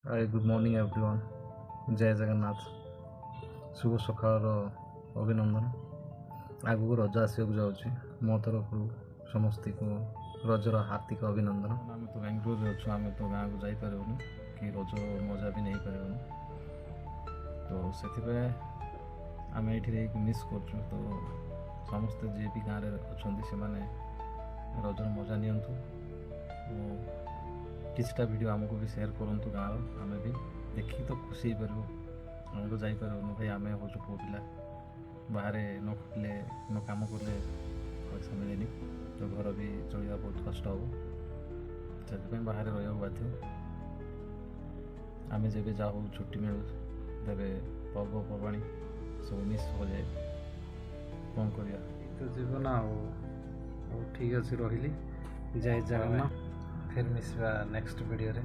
High good morning everyone. ଜୟ ଜଗନ୍ନାଥ। ଶୁଭ ସକାଳର ଅଭିନନ୍ଦନ। ଆଗକୁ ରଜ ଆସିବାକୁ ଯାଉଛି, ମୋ ତରଫରୁ ସମସ୍ତଙ୍କୁ ରଜର ହାର୍ଦ୍ଦିକ ଅଭିନନ୍ଦନ। ଆମେ ତ ବାଙ୍ଗଲୋରରେ ଅଛୁ, ଆମେ ତ ଗାଁକୁ ଯାଇପାରିବୁନି କି ରଜ ମଜା ବି ନେଇପାରିବୁନି, ତ ସେଥିପାଇଁ ଆମେ ଏଇଠି ରହିକି ମିସ୍ କରୁଛୁ। ତ ସମସ୍ତେ ଯିଏ ବି ଗାଁରେ ଅଛନ୍ତି ସେମାନେ ରଜର ମଜା ନିଅନ୍ତୁ ଓ କିଛିଟା ଭିଡ଼ିଓ ଆମକୁ ବି ସେୟାର କରନ୍ତୁ ଗାଁର, ଆମେ ବି ଦେଖିକି ତ ଖୁସି ହେଇପାରିବୁ। ଆମେ ତ ଯାଇପାରିବୁନି ଭାଇ, ଆମେ ହେଉଛୁ ପୁଅ ପିଲା, ବାହାରେ ନ ଖଟିଲେ ନ କାମ କଲେ ପଇସା ମିଳେନି, ତ ଘର ବି ଚଳିବା ବହୁତ କଷ୍ଟ ହେବ। ସେଥିପାଇଁ ବାହାରେ ରହିବାକୁ ବାଧ୍ୟ। ଆମେ ଯେବେ ଯାଉ ଛୁଟି ମିଳୁ ତେବେ ପର୍ବପର୍ବାଣି ସବୁ ମିସ୍ ହୋଇଯାଏ, କ'ଣ କରିବା। ତ ଜୀବନ ଆଉ ହଉ, ଠିକ୍ ଅଛି, ରହିଲି। ଜୟ ଜଗନ୍ନାଥ। ଫେର ମିଶିବା ନେକ୍ସଟ ଭିଡ଼ିଓରେ।